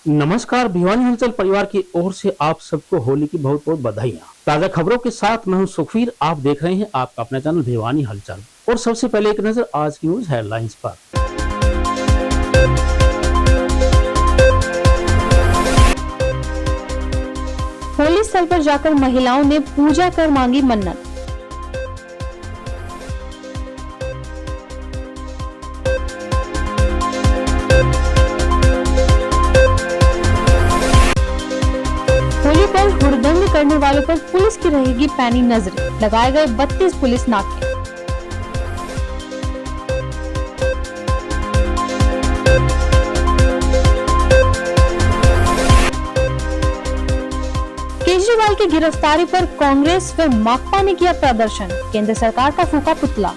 नमस्कार। भिवानी हलचल परिवार की ओर से आप सबको होली की बहुत बहुत बधाइयाँ। ताजा खबरों के साथ मैं हूं सुखवीर। आप देख रहे हैं आपका अपना चैनल भिवानी हलचल। और सबसे पहले एक नजर आज की न्यूज हेडलाइंस पर। होली स्थल पर जाकर महिलाओं ने पूजा कर मांगी मन्नत। होली पर हुड़दंग करने वालों पर पुलिस की रहेगी पैनी नजरें। लगाए गए 32 पुलिस नाके। केजरीवाल की गिरफ्तारी पर कांग्रेस व माकपा ने किया प्रदर्शन। केंद्र सरकार का फूका पुतला।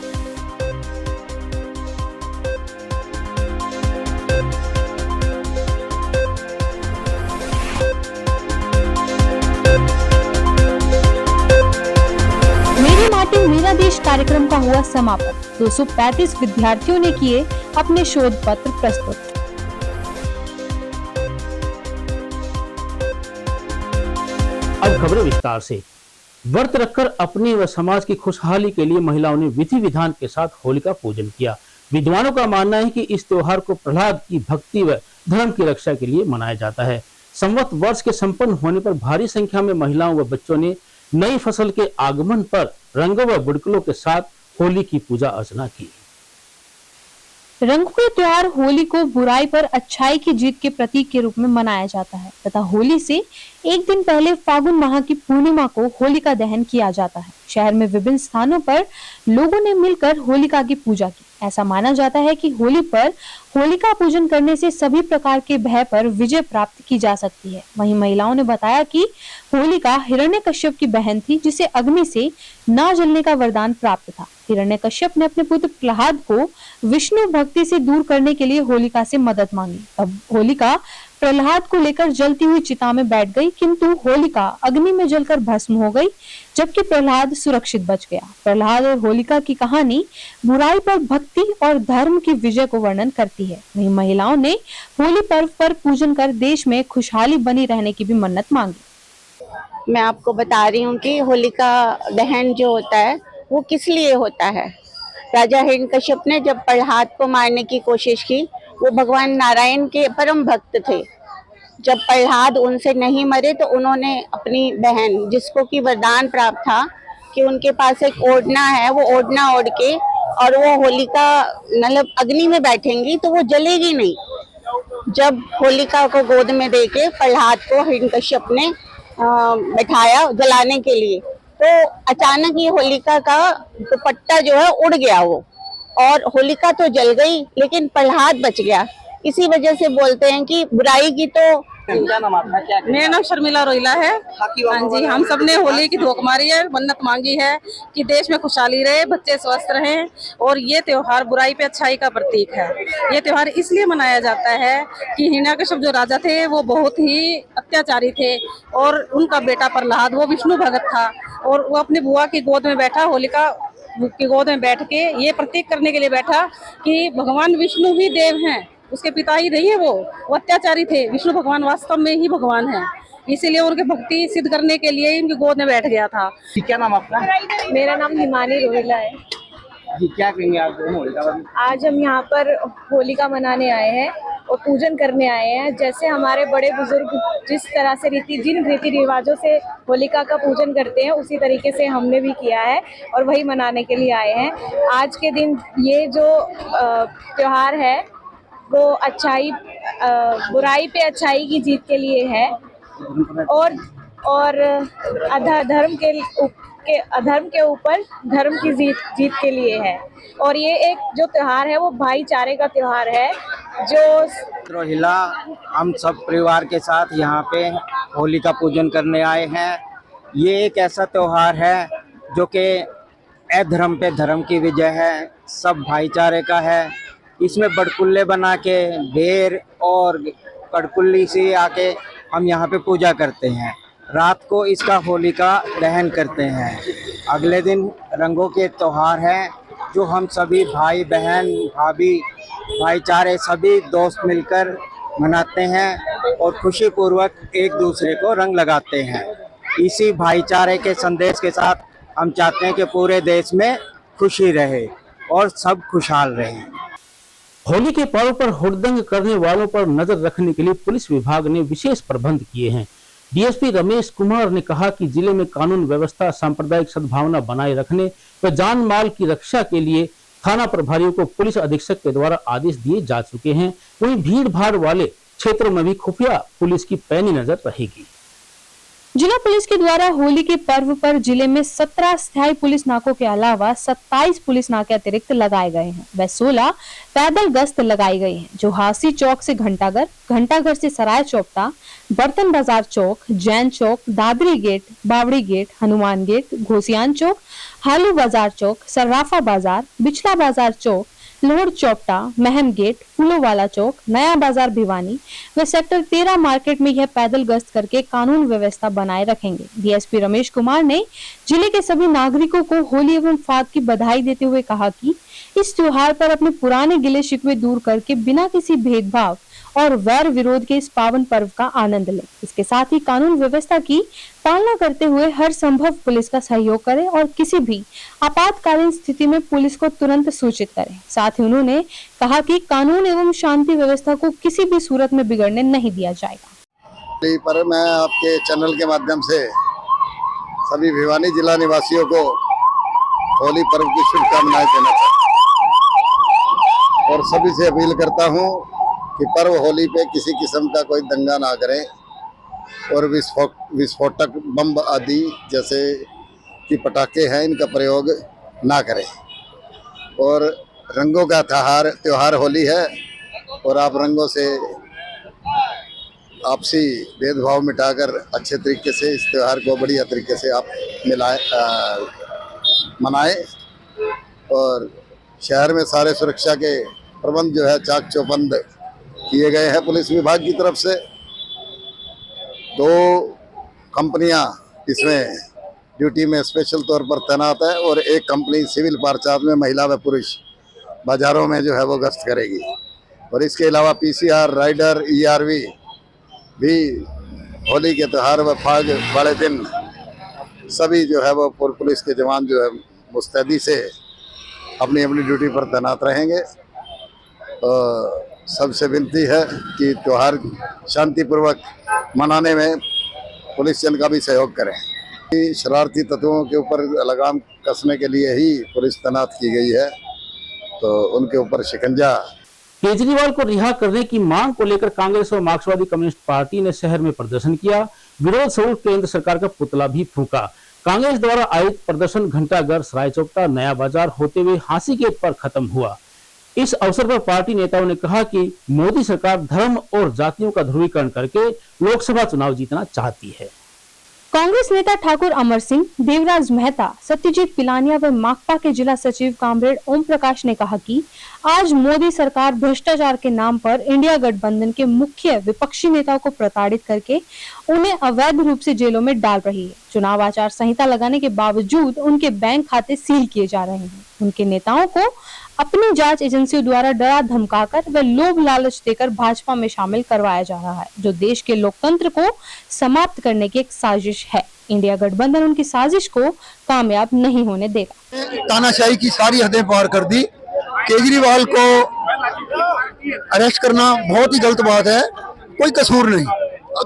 मेरी माटी मेरा देश कार्यक्रम का हुआ समापन। 235 विद्यार्थियों ने किए अपने शोध पत्र प्रस्तुत। अब खबरें विस्तार से। व्रत रखकर अपनी व समाज की खुशहाली के लिए महिलाओं ने विधि विधान के साथ होली का पूजन किया। विद्वानों का मानना है कि इस त्योहार को प्रहलाद की भक्ति व धर्म की रक्षा के लिए मनाया जाता है। संवत वर्ष के संपन्न होने पर भारी संख्या में महिलाओं व बच्चों ने नई फसल के आगमन पर रंगों व बुड़कलों के साथ होली की पूजा अर्चना की। रंगों के त्योहार होली को बुराई पर अच्छाई की जीत के प्रतीक के रूप में मनाया जाता है तथा होली से एक दिन पहले फागुन माह की पूर्णिमा को होलिका दहन किया जाता है। शहर में विभिन्न स्थानों पर लोगों ने मिलकर होलिका की पूजा की। ऐसा माना जाता है कि होली पर होलिका पूजन करने से सभी प्रकार के भय पर विजय प्राप्त की जा सकती है। वहीं महिलाओं ने बताया कि होलिका हिरण्यकश्यप की बहन थी, जिसे अग्नि से न जलने का वरदान प्राप्त था। हिरण्यकश्यप ने अपने पुत्र प्रहलाद को विष्णु भक्ति से दूर करने के लिए होलिका से मदद मांगी। तब होलिका प्रहलाद को लेकर जलती हुई चिता में बैठ गई, किंतु होलिका अग्नि में जलकर भस्म हो गई, जबकि प्रहलाद सुरक्षित बच गया। प्रहलाद और होलिका की कहानी बुराई पर भक्ति और धर्म की विजय को वर्णन करती है। वहीं महिलाओं ने होली पर्व पर पूजन कर देश में खुशहाली बनी रहने की भी मन्नत मांगी। मैं आपको बता रही हूँ कि होलिका दहन जो होता है वो किस लिए होता है। राजा हिरण्यकश्यप ने जब प्रहलाद को मारने की कोशिश की, वो भगवान नारायण के परम भक्त थे। जब प्रहलाद उनसे नहीं मरे तो उन्होंने अपनी बहन, जिसको कि वरदान प्राप्त था कि उनके पास एक ओढ़ना है, वो ओढ़ना ओढ़ के और वो होलिका मतलब अग्नि में बैठेंगी तो वो जलेगी नहीं। जब होलिका को गोद में देके प्रहलाद को हिरण्यकश्यप ने बैठाया जलाने के लिए, तो अचानक ये होलिका का दुपट्टा जो है उड़ गया वो, और होलिका तो जल गई लेकिन प्रहलाद बच गया। इसी वजह से बोलते हैं कि बुराई की तो। क्या नाम आपका? क्या मेरा नाम शर्मिला रोहिला है। हाँ जी, हम सब ने होली की धोख मारी है, मन्नत मांगी है कि देश में खुशहाली रहे, बच्चे स्वस्थ रहें। और ये त्योहार बुराई पे अच्छाई का प्रतीक है। ये त्योहार इसलिए मनाया जाता है कि हिरण्यकश्यप जो राजा थे वो बहुत ही अत्याचारी थे, और उनका बेटा प्रहलाद वो विष्णु भगत था, और वो अपनी बुआ की गोद में बैठा, होलिका की गोद में बैठ के ये प्रतीक करने के लिए बैठा कि भगवान विष्णु भी देव हैं, उसके पिता ही नहीं है, वो अत्याचारी थे। विष्णु भगवान वास्तव में ही भगवान है, इसीलिए उनकी भक्ति सिद्ध करने के लिए इनकी गोद में बैठ गया था। क्या नाम आपका? मेरा नाम हिमानी रोहिला है जी। क्या कहेंगे आप होलिका? आज हम यहाँ पर होलिका मनाने आए हैं और पूजन करने आए हैं। जैसे हमारे बड़े बुजुर्ग जिस तरह से जिन रीति रिवाजों से होलिका का पूजन करते हैं, उसी तरीके से हमने भी किया है और वही मनाने के लिए आए हैं। आज के दिन ये जो त्योहार है वो अच्छाई बुराई पे अच्छाई की जीत के लिए है, और अधर्म के ऊपर धर्म की जीत के लिए है। और ये एक जो त्योहार है वो भाईचारे का त्योहार है। जो रोहिला हम सब परिवार के साथ यहाँ पे होली का पूजन करने आए हैं। ये एक ऐसा त्योहार है जो कि अधर्म पे धर्म की विजय है, सब भाईचारे का है। इसमें बड़कुल्ले बना के बेर और कड़कुल्ली से आके हम यहाँ पे पूजा करते हैं। रात को इसका होलिका दहन करते हैं। अगले दिन रंगों के त्योहार है जो हम सभी भाई बहन भाभी भाईचारे सभी दोस्त मिलकर मनाते हैं। और खुशी पूर्वक एक दूसरे को रंग लगाते हैं। इसी भाईचारे के संदेश के साथ हम चाहते हैं कि पूरे देश में खुशी रहे और सब खुशहाल रहें। होली के पर्व पर हुड़दंग करने वालों पर नजर रखने के लिए पुलिस विभाग ने विशेष प्रबंध किए हैं। डीएसपी रमेश कुमार ने कहा कि जिले में कानून व्यवस्था, सांप्रदायिक सद्भावना बनाए रखने व जान माल की रक्षा के लिए थाना प्रभारियों को पुलिस अधीक्षक के द्वारा आदेश दिए जा चुके हैं। वहीं भीड़ भाड़ वाले क्षेत्रों में भी खुफिया पुलिस की पैनी नजर रहेगी। जिला पुलिस के द्वारा होली के पर्व पर जिले में 17 स्थायी पुलिस नाकों के अलावा 27 पुलिस नाके अतिरिक्त लगाए गए हैं व 16 पैदल गश्त लगाई गई है, जो हासी चौक से घंटाघर, घंटाघर से सराय चौपटा, बर्तन बाजार चौक, जैन चौक, दादरी गेट, बावड़ी गेट, हनुमान गेट, घोसियान चौक, हालू बाजार चौक, सर्राफा बाजार, बिचला बाजार चौक, लोहड़ चौपटा, महम गेट, फूलों वाला चौक, नया बाजार भिवानी व सेक्टर 13 मार्केट में यह पैदल गश्त करके कानून व्यवस्था बनाए रखेंगे। डीएसपी रमेश कुमार ने जिले के सभी नागरिकों को होली एवं फाग की बधाई देते हुए कहा कि इस त्योहार पर अपने पुराने गिले शिकवे दूर करके बिना किसी भेदभाव और वैर विरोध के इस पावन पर्व का आनंद लें। इसके साथ ही कानून व्यवस्था की पालना करते हुए हर संभव पुलिस का सहयोग करें और किसी भी आपातकालीन स्थिति में पुलिस को तुरंत सूचित करें। साथ ही उन्होंने कहा कि कानून एवं शांति व्यवस्था को किसी भी सूरत में बिगड़ने नहीं दिया जाएगा। पर मैं आपके चैनल के माध्यम से सभी भिवानी जिला निवासियों को होली पर्व की शुभकामनाएं देना चाहता हूं और सभी से अपील करता हूं कि पर्व होली पे किसी किस्म का कोई दंगा ना करें और विस्फोटक बम आदि जैसे कि पटाखे हैं इनका प्रयोग ना करें। और रंगों का त्योहार होली है और आप रंगों से आपसी भेदभाव मिटाकर अच्छे तरीके से इस त्योहार को बढ़िया तरीके से आप मनाएं। और शहर में सारे सुरक्षा के प्रबंध जो है चाक चौबंद किए गए हैं पुलिस विभाग की तरफ से। 2 कंपनियां इसमें ड्यूटी में स्पेशल तौर पर तैनात है और एक कंपनी सिविल पार्चार्ज में महिला व पुरुष बाजारों में जो है वो गश्त करेगी। और इसके अलावा पीसीआर, राइडर, ईआरवी भी होली के त्यौहार व फाग वाले दिन सभी जो है वो पुलिस के जवान जो है मुस्तैदी से अपनी अपनी ड्यूटी पर तैनात रहेंगे। सबसे विनती है कि त्योहार शांतिपूर्वक मनाने में पुलिस जन का भी सहयोग करें। शरारती तत्वों के ऊपर लगाम कसने के लिए ही पुलिस तैनात की गई है, तो उनके ऊपर शिकंजा। केजरीवाल को रिहा करने की मांग को लेकर कांग्रेस और मार्क्सवादी कम्युनिस्ट पार्टी ने शहर में प्रदर्शन किया। विरोध स्वरूप केंद्र सरकार का पुतला भी फूंका। कांग्रेस द्वारा आयोजित प्रदर्शन घंटाघर, सराय चौपटा, नया बाजार होते हुए हांसी गेट पर खत्म हुआ। इस अवसर पर पार्टी नेताओं ने कहा कि मोदी सरकार धर्म और जातियों का ध्रुवीकरण करके लोकसभा चुनाव जीतना चाहती है। कांग्रेस नेता ठाकुर अमर सिंह, देवराज मेहता, सत्यजीत पिलानिया व माकपा के जिला सचिव कामरेड ओम प्रकाश ने कहा कि आज मोदी सरकार भ्रष्टाचार के नाम पर इंडिया गठबंधन के मुख्य विपक्षी नेताओं को प्रताड़ित करके उन्हें अवैध रूप से जेलों में डाल रही है। चुनाव आचार संहिता लगाने के बावजूद उनके बैंक खाते सील किए जा रहे हैं। उनके नेताओं को अपनी जांच एजेंसियों द्वारा डरा धमकाकर व लोभ लालच देकर भाजपा में शामिल करवाया जा रहा है, जो देश के लोकतंत्र को समाप्त करने की एक साजिश है। इंडिया गठबंधन उनकी साजिश को कामयाब नहीं होने देगा। तानाशाही की सारी हदें पार कर दी। केजरीवाल को अरेस्ट करना बहुत ही गलत बात है। कोई कसूर नहीं,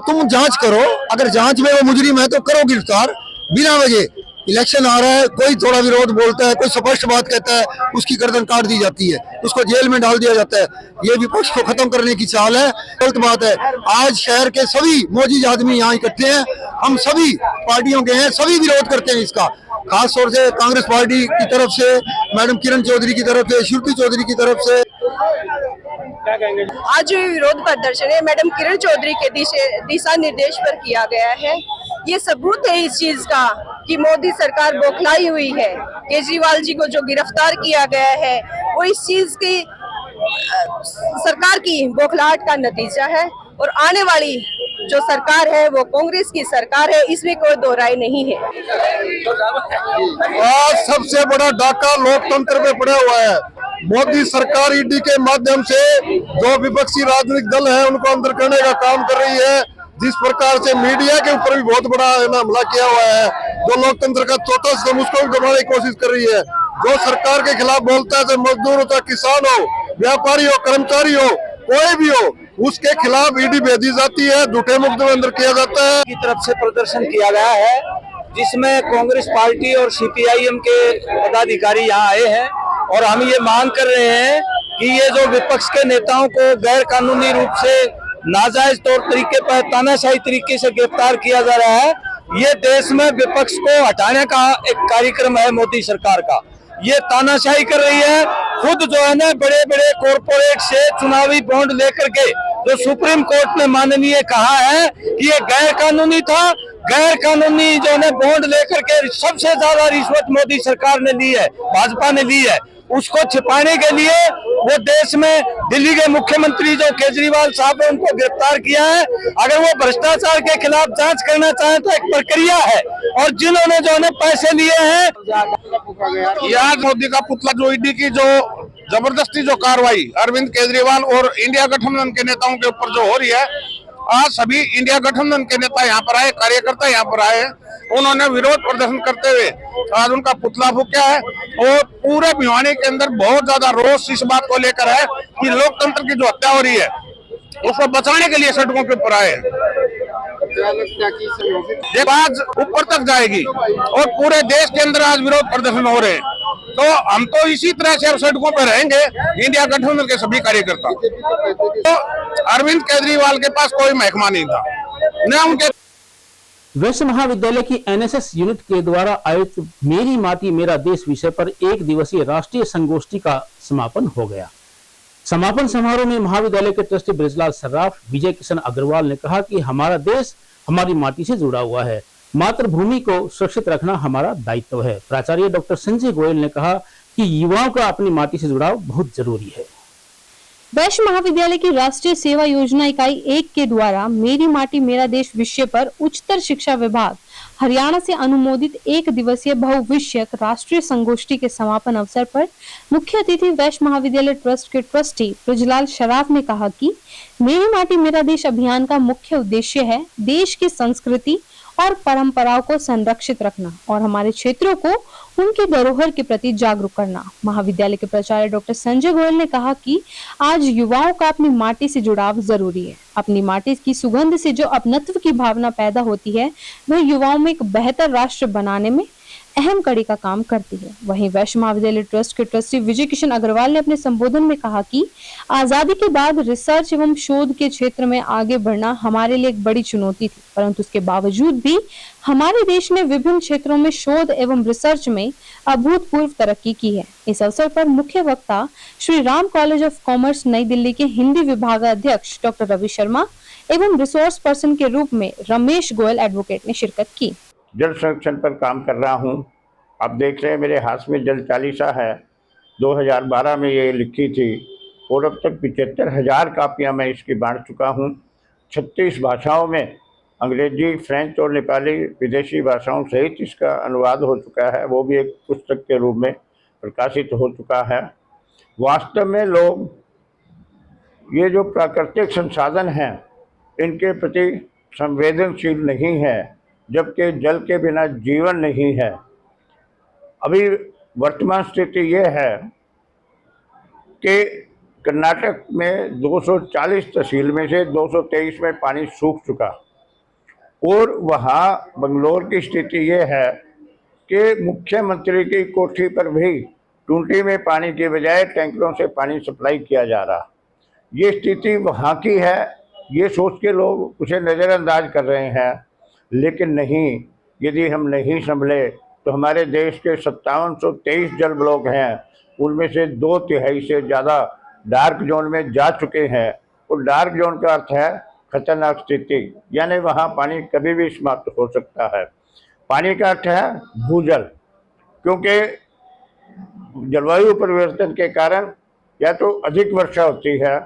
तुम जांच करो, अगर जांच में वो मुजरिम है तो करो गिरफ्तार। बिना वजह इलेक्शन आ रहा है, कोई थोड़ा विरोध बोलता है, कोई स्पष्ट बात कहता है, उसकी गर्दन काट दी जाती है, उसको जेल में डाल दिया जाता है। ये विपक्ष को खत्म करने की चाल है, गलत बात है। आज शहर के सभी मोजी आदमी यहाँ इकट्ठे हैं, हम सभी पार्टियों के हैं, सभी विरोध करते हैं इसका। खास तौर से कांग्रेस पार्टी की तरफ से, मैडम किरण चौधरी की तरफ से, श्रुति चौधरी की तरफ से। आज जो विरोध प्रदर्शन है मैडम किरण चौधरी के दिशा निर्देश पर किया गया है। ये सबूत है इस चीज का कि मोदी सरकार बौखलाई हुई है। केजरीवाल जी को जो गिरफ्तार किया गया है वो इस चीज की सरकार की बौखलाहट का नतीजा है। और आने वाली जो सरकार है वो कांग्रेस की सरकार है, इसमें कोई दो राय नहीं है। आज सबसे बड़ा डाका लोकतंत्र पे पड़ा हुआ है। मोदी सरकार ईडी के माध्यम से जो विपक्षी राजनीतिक दल है उनको अंदर करने का काम कर रही है। जिस प्रकार से मीडिया के ऊपर भी बहुत बड़ा हमला किया हुआ है, जो लोकतंत्र का चौथा स्तंभ उसको भी दबाने की कोशिश कर रही है। जो सरकार के खिलाफ बोलता है, चाहे मजदूर हो, चाहे किसान हो, व्यापारी हो, कर्मचारी हो, कोई भी हो, उसके खिलाफ ईडी भेजी जाती है, झूठे मुकदमे अंदर किया जाता है। की तरफ से प्रदर्शन किया गया है, जिसमें कांग्रेस पार्टी और सीपीआईएम के पदाधिकारी यहाँ आए हैं और हम ये मांग कर रहे हैं कि ये जो विपक्ष के नेताओं को गैर कानूनी रूप से नाजायज तौर तरीके पर तानाशाही तरीके से गिरफ्तार किया जा रहा है, ये देश में विपक्ष को हटाने का एक कार्यक्रम है मोदी सरकार का। ये तानाशाही कर रही है, खुद जो है ना बड़े बड़े कॉरपोरेट से चुनावी बॉन्ड लेकर के, जो सुप्रीम कोर्ट ने माननीय कहा है कि ये गैर कानूनी था, गैर कानूनी जो है बॉन्ड लेकर के सबसे ज्यादा रिश्वत मोदी सरकार ने ली है, भाजपा ने ली है। उसको छिपाने के लिए वो देश में दिल्ली के मुख्यमंत्री जो केजरीवाल साहब ने उनको गिरफ्तार किया है। अगर वो भ्रष्टाचार के खिलाफ जांच करना चाहे तो एक प्रक्रिया है, और जिन्होंने जो है पैसे लिए हैं, यहाँ मोदी का पुतला जो ईडी की जो जबरदस्ती जो कार्रवाई अरविंद केजरीवाल और इंडिया गठबंधन के नेताओं के ऊपर जो हो रही है, आज सभी इंडिया गठबंधन के नेता यहाँ पर आए, कार्यकर्ता यहाँ पर आए, उन्होंने विरोध प्रदर्शन करते हुए आज उनका पुतला फूंका है। और पूरे भिवानी के अंदर बहुत ज्यादा रोष इस बात को लेकर है कि लोकतंत्र की जो हत्या हो रही है उसको बचाने के लिए सड़कों के ऊपर आए। ये बात ऊपर तक जाएगी और पूरे देश के अंदर आज विरोध प्रदर्शन हो रहे हैं, तो हम तो इसी तरह से अब सड़कों पर रहेंगे, इंडिया गठबंधन के सभी कार्यकर्ता। तो अरविंद केजरीवाल के पास कोई महकमा नहीं था, न उनके। वैश्य महाविद्यालय की एनएसएस यूनिट के द्वारा आयोजित मेरी माटी मेरा देश विषय पर एक दिवसीय राष्ट्रीय संगोष्ठी का समापन हो गया। समापन समारोह में महाविद्यालय के ट्रस्टी ब्रिजलाल सर्राफ, विजय किशन अग्रवाल ने कहा कि हमारा देश हमारी माटी से जुड़ा हुआ है, मातृभूमि को सुरक्षित रखना हमारा दायित्व है। प्राचार्य डॉक्टर संजय गोयल ने कहा कि युवाओं का अपनी माटी से जुड़ाव बहुत जरूरी है। वैश्य महाविद्यालय की राष्ट्रीय सेवा योजना इकाई 1 के द्वारा मेरी माटी मेरा देश विषय पर उच्चतर शिक्षा विभाग हरियाणा से अनुमोदित एक दिवसीय बहुविषयक राष्ट्रीय संगोष्ठी के समापन अवसर पर मुख्य अतिथि वैश्य महाविद्यालय ट्रस्ट के ट्रस्टी ब्रिजलाल सर्राफ ने कहा कि मेरी माटी मेरा देश अभियान का मुख्य उद्देश्य है देश की संस्कृति और परंपराओं को संरक्षित रखना और हमारे क्षेत्रों को उनकी धरोहर के प्रति जागरूक करना। महाविद्यालय के प्राचार्य डॉक्टर संजय गोयल ने कहा कि आज युवाओं का अपनी माटी से जुड़ाव जरूरी है। अपनी माटी की सुगंध से जो अपनत्व की भावना पैदा होती है वह युवाओं में एक बेहतर राष्ट्र बनाने में अहम कड़ी का काम करती है। वहीं वैश्य महाविद्यालय ट्रस्ट के ट्रस्टी विजय किशन अग्रवाल ने अपने संबोधन में कहा कि आजादी के बाद रिसर्च एवं शोध के क्षेत्र में आगे बढ़ना हमारे लिए एक बड़ी चुनौती थी, परंतु उसके बावजूद भी हमारे देश ने विभिन्न क्षेत्रों में शोध एवं रिसर्च में अभूतपूर्व तरक्की की है। इस अवसर पर मुख्य वक्ता Shri Ram college of commerce नई दिल्ली के हिंदी विभागाध्यक्ष डॉक्टर रवि शर्मा एवं रिसोर्स पर्सन के रूप में रमेश गोयल एडवोकेट ने शिरकत की। जल संरक्षण पर काम कर रहा हूं। आप देख रहे हैं मेरे हाथ में जल चालीसा है, 2012 में ये लिखी थी और अब तक 75,000 कापियाँ मैं इसकी बांट चुका हूं। 36 भाषाओं में अंग्रेजी, फ्रेंच और नेपाली विदेशी भाषाओं सहित इसका अनुवाद हो चुका है, वो भी एक पुस्तक के रूप में प्रकाशित हो चुका है। वास्तव में लोग ये जो प्राकृतिक संसाधन हैं इनके प्रति संवेदनशील नहीं है, जबकि जल के बिना जीवन नहीं है। अभी वर्तमान स्थिति ये है कि कर्नाटक में 240 तहसील में से 223 में पानी सूख चुका और वहाँ बंगलोर की स्थिति ये है कि मुख्यमंत्री की कोठी पर भी टूटी में पानी के बजाय टैंकरों से पानी सप्लाई किया जा रहा। ये स्थिति वहाँ की है, ये सोच के लोग उसे नज़रअंदाज कर रहे हैं, लेकिन नहीं, यदि हम नहीं संभले तो हमारे देश के 5723 जल ब्लॉक हैं, उनमें से 2/3 से ज़्यादा डार्क जोन में जा चुके हैं। और डार्क जोन का अर्थ है खतरनाक स्थिति, यानी वहाँ पानी कभी भी समाप्त हो सकता है। पानी का अर्थ है भूजल, क्योंकि जलवायु परिवर्तन के कारण या तो अधिक वर्षा होती है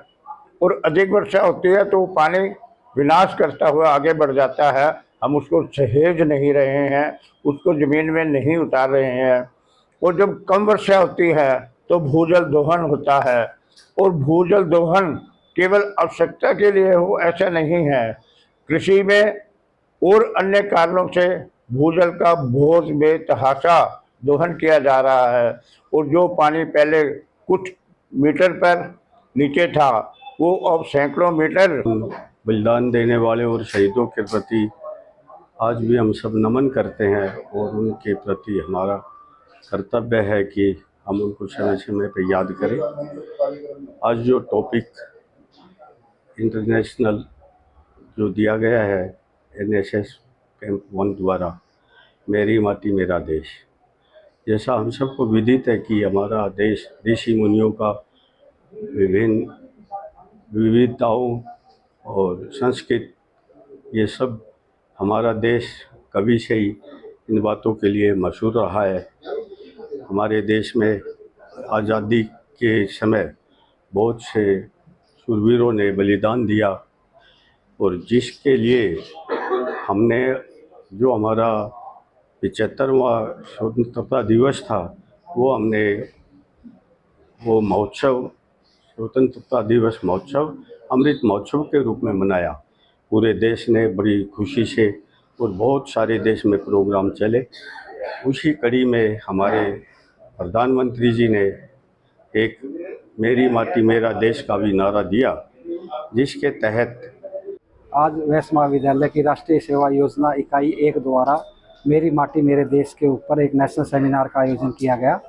और अधिक वर्षा होती है तो पानी विनाश करता हुआ आगे बढ़ जाता है। हम उसको सहेज नहीं रहे हैं, उसको ज़मीन में नहीं उतार रहे हैं। और जब कम वर्षा होती है तो भूजल दोहन होता है। और भूजल दोहन केवल आवश्यकता के लिए हो ऐसा नहीं है। कृषि में और अन्य कारणों से भूजल का बहुत बेतहाशा दोहन किया जा रहा है। और जो पानी पहले कुछ मीटर पर नीचे था वो अब सैकड़ों मीटर। बलिदान देने वाले और शहीदों के प्रति आज भी हम सब नमन करते हैं और उनके प्रति हमारा कर्तव्य है कि हम उनको समय समय पर याद करें। आज जो टॉपिक इंटरनेशनल जो दिया गया है NSS कैंप 1 द्वारा, मेरी माटी मेरा देश, जैसा हम सबको विदित है कि हमारा देश ऋषि मुनियों का विभिन्न विविधताओं और संस्कृत, ये सब हमारा देश कभी से ही इन बातों के लिए मशहूर रहा है। हमारे देश में आज़ादी के समय बहुत से शूरवीरों ने बलिदान दिया और जिसके लिए हमने जो हमारा 75वां स्वतंत्रता दिवस था वो महोत्सव, स्वतंत्रता दिवस महोत्सव अमृत महोत्सव के रूप में मनाया। पूरे देश ने बड़ी खुशी से और बहुत सारे देश में प्रोग्राम चले। उसी कड़ी में हमारे प्रधानमंत्री जी ने एक मेरी माटी मेरा देश का भी नारा दिया, जिसके तहत आज वैश्य महाविद्यालय की राष्ट्रीय सेवा योजना इकाई 1 द्वारा मेरी माटी मेरे देश के ऊपर एक नेशनल सेमिनार का आयोजन किया गया,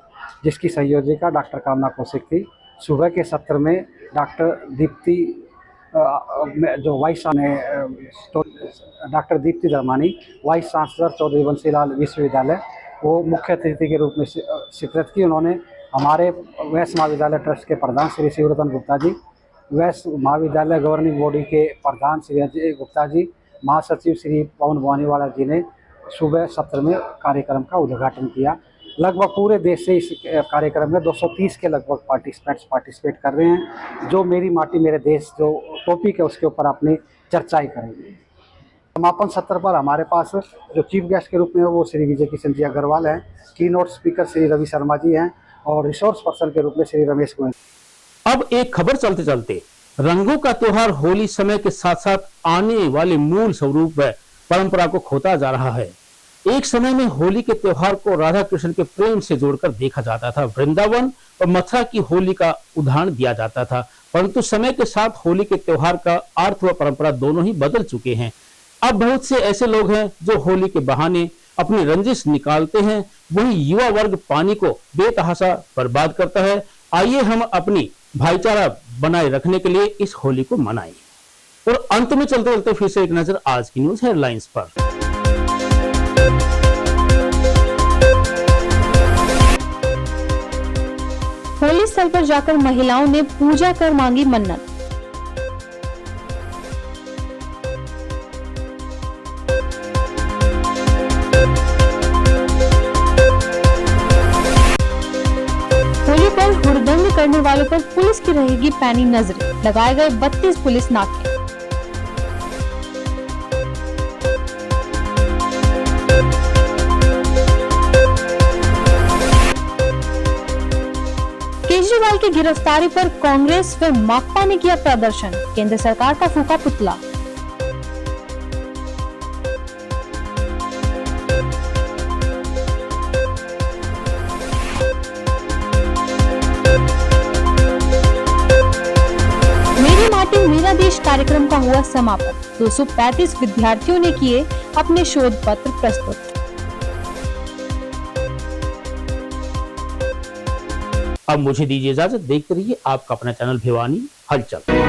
जिसकी संयोजिका डॉक्टर कामना कौशिक थी। सुबह के सत्र में डॉक्टर दीप्ति जो वाइस ने doctor Deepti Dharmani, vice chancellor Chaudhary Bansilal विश्वविद्यालय, वो मुख्य अतिथि के रूप में शिरकत की। उन्होंने हमारे वैश्य महाविद्यालय ट्रस्ट के प्रधान श्री शिवरतन गुप्ता जी, वैश्य महाविद्यालय गवर्निंग बॉडी के प्रधान श्री अजय गुप्ता जी, महासचिव श्री पवन भवानीवाला जी ने सुबह सत्र में कार्यक्रम का उद्घाटन किया। लगभग पूरे देश से इस कार्यक्रम में 230 के लगभग पार्टिसिपेट कर रहे हैं, जो मेरी माटी मेरे देश जो टॉपिक है उसके ऊपर अपनी चर्चाएं करेंगे। समापन सत्र पर हमारे पास जो चीफ गेस्ट के रूप में वो श्री विजय किशन जी अग्रवाल हैं, कीनोट स्पीकर श्री रवि शर्मा जी हैं और रिसोर्स पर्सन के रूप में श्री रमेश गोयल। अब एक खबर चलते चलते, रंगों का त्योहार होली समय के साथ साथ आने वाले मूल स्वरूप व परंपरा को खोता जा रहा है। एक समय में होली के त्योहार को राधा कृष्ण के प्रेम से जोड़कर देखा जाता था। वृंदावन और मथुरा की होली का उदाहरण दिया जाता था, परंतु समय के साथ होली के त्योहार का अर्थ व परंपरा दोनों ही बदल चुके हैं। अब बहुत से ऐसे लोग हैं जो होली के बहाने अपनी रंजिश निकालते हैं, वही युवा वर्ग पानी को बेतहाशा बर्बाद करता है। आइए हम अपनी भाईचारा बनाए रखने के लिए इस होली को मनाएं। और अंत में चलते चलते फिर से एक नजर आज की न्यूज हेडलाइंस पर। होली स्थल पर जाकर महिलाओं ने पूजा कर मांगी मन्नत। होली पर हुड़दंग करने वालों पर पुलिस की रहेगी पैनी नजरें, लगाए गए 32 पुलिस नाके। केजरीवाल की गिरफ्तारी पर कांग्रेस व माकपा ने किया प्रदर्शन, केंद्र सरकार का फूका पुतला। मेरी माटी मेरा देश कार्यक्रम का हुआ समापन। 235 विद्यार्थियों ने किए अपने शोध पत्र प्रस्तुत। अब मुझे दीजिए इजाजत, देखते रहिए आपका अपना चैनल भिवानी हलचल।